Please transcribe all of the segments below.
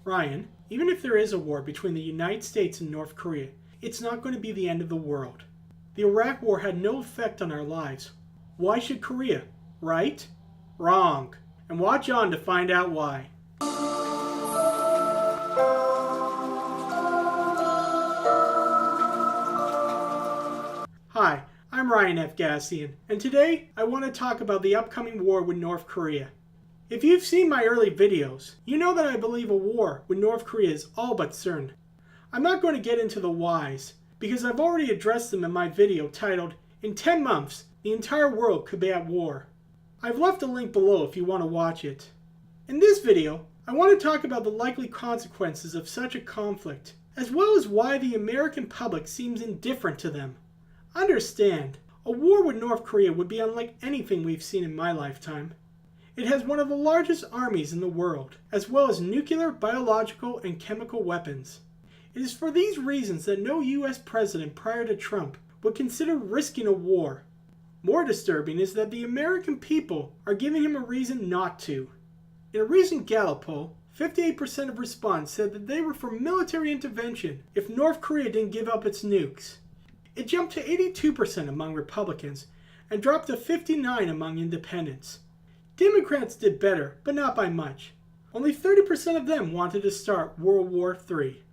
Ryan, even if there is a war between the United States and North Korea, it's not going to be the end of the world. The Iraq War had no effect on our lives. Why should Korea? Right? Wrong. And watch on to find out why. Hi, I'm Ryan Efgasian, and today I want to talk about the upcoming war with North Korea. If you've seen my early videos, you know that I believe a war with North Korea is all but certain. I'm not going to get into the whys, because I've already addressed them in my video titled, "In 10 months, the entire world could be at war." I've left a link below if you want to watch it. In this video, I want to talk about the likely consequences of such a conflict, as well as why the American public seems indifferent to them. Understand, a war with North Korea would be unlike anything we've seen in my lifetime. It has one of the largest armies in the world, as well as nuclear, biological, and chemical weapons. It is for these reasons that no US president prior to Trump would consider risking a war. More disturbing is that the American people are giving him a reason not to. In a recent Gallup poll, 58% of respondents said that they were for military intervention if North Korea didn't give up its nukes. It jumped to 82% among Republicans and dropped to 59% among independents. Democrats did better, but not by much. Only 30% of them wanted to start World War III.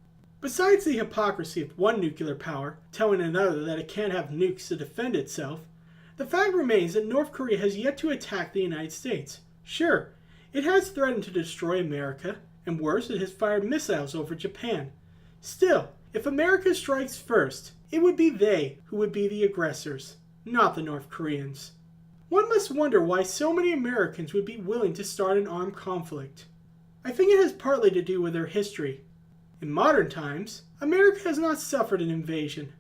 Besides the hypocrisy of one nuclear power telling another that it can't have nukes to defend itself, the fact remains that North Korea has yet to attack the United States. Sure, it has threatened to destroy America, and worse, it has fired missiles over Japan. Still, if America strikes first, it would be they who would be the aggressors, not the North Koreans. One must wonder why so many Americans would be willing to start an armed conflict. I think it has partly to do with their history. In modern times, America has not suffered an invasion.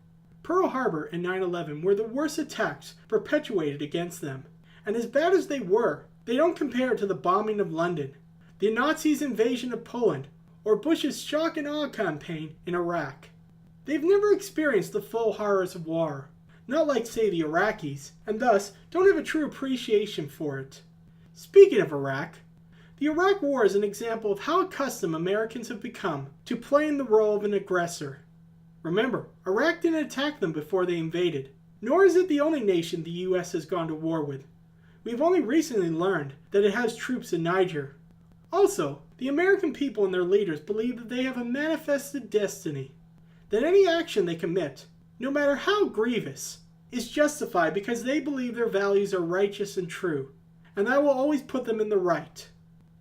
Pearl Harbor and 9/11 were the worst attacks perpetuated against them, and as bad as they were, they don't compare to the bombing of London, the Nazis' invasion of Poland, or Bush's shock and awe campaign in Iraq. They've never experienced the full horrors of war, not like, say, the Iraqis, and thus don't have a true appreciation for it. Speaking of Iraq, the Iraq War is an example of how accustomed Americans have become to playing the role of an aggressor. Remember, Iraq didn't attack them before they invaded, nor is it the only nation the US has gone to war with. We've only recently learned that it has troops in Niger. Also, the American people and their leaders believe that they have a manifested destiny, that any action they commit, no matter how grievous, is justified because they believe their values are righteous and true, and that will always put them in the right.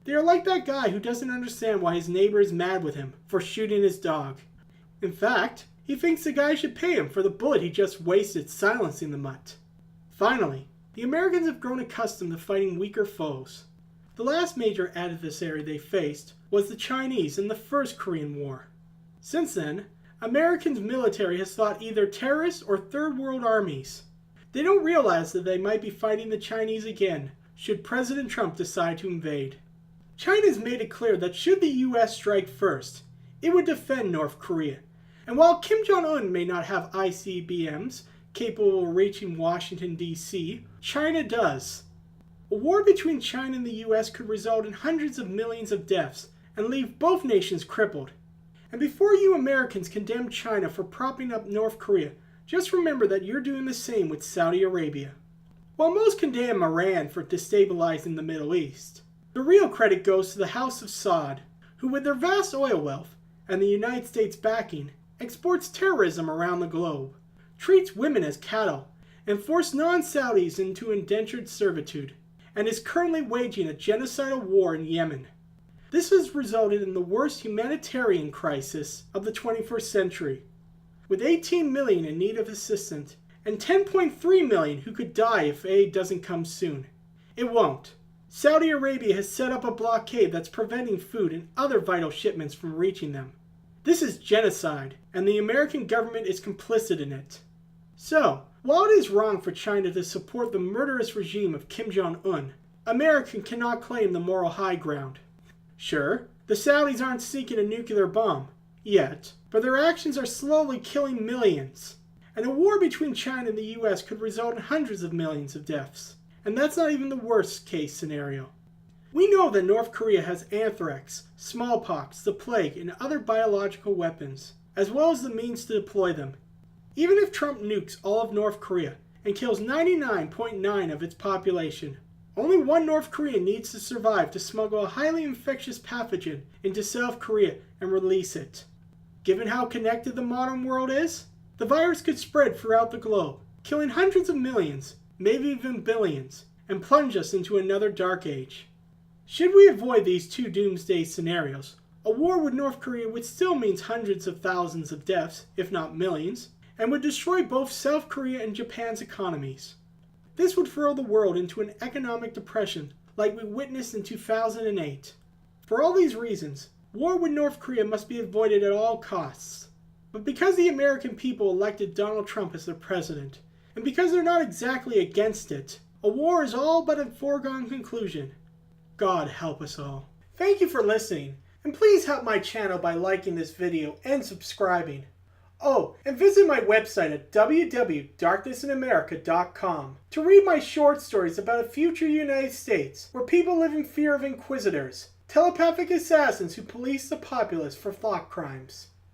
They are like that guy who doesn't understand why his neighbor is mad with him for shooting his dog. In fact, he thinks the guy should pay him for the bullet he just wasted silencing the mutt. Finally, the Americans have grown accustomed to fighting weaker foes. The last major adversary they faced was the Chinese in the First Korean War. Since then, Americans' military has fought either terrorists or third world armies. They don't realize that they might be fighting the Chinese again should President Trump decide to invade. China has made it clear that should the US strike first, it would defend North Korea. And while Kim Jong-un may not have ICBMs capable of reaching Washington, D.C., China does. A war between China and the US could result in hundreds of millions of deaths and leave both nations crippled. And before you Americans condemn China for propping up North Korea, just remember that you're doing the same with Saudi Arabia. While most condemn Iran for destabilizing the Middle East, the real credit goes to the House of Saud, who with their vast oil wealth and the United States backing, exports terrorism around the globe, treats women as cattle, and forces non-Saudis into indentured servitude, and is currently waging a genocidal war in Yemen. This has resulted in the worst humanitarian crisis of the 21st century, with 18 million in need of assistance and 10.3 million who could die if aid doesn't come soon. It won't. Saudi Arabia has set up a blockade that's preventing food and other vital shipments from reaching them. This is genocide, and the American government is complicit in it. So, while it is wrong for China to support the murderous regime of Kim Jong-un, America cannot claim the moral high ground. Sure, the Saudis aren't seeking a nuclear bomb, yet, but their actions are slowly killing millions. And a war between China and the US could result in hundreds of millions of deaths. And that's not even the worst case scenario. We know that North Korea has anthrax, smallpox, the plague, and other biological weapons, as well as the means to deploy them. Even if Trump nukes all of North Korea and kills 99.9% of its population, only one North Korean needs to survive to smuggle a highly infectious pathogen into South Korea and release it. Given how connected the modern world is, the virus could spread throughout the globe, killing hundreds of millions, maybe even billions, and plunge us into another dark age. Should we avoid these two doomsday scenarios, a war with North Korea would still mean hundreds of thousands of deaths, if not millions, and would destroy both South Korea and Japan's economies. This would throw the world into an economic depression like we witnessed in 2008. For all these reasons, war with North Korea must be avoided at all costs. But because the American people elected Donald Trump as their president, and because they're not exactly against it, a war is all but a foregone conclusion. God help us all. Thank you for listening, and please help my channel by liking this video and subscribing. Oh, and visit my website at www.darknessinamerica.com to read my short stories about a future United States where people live in fear of inquisitors, telepathic assassins who police the populace for thought crimes.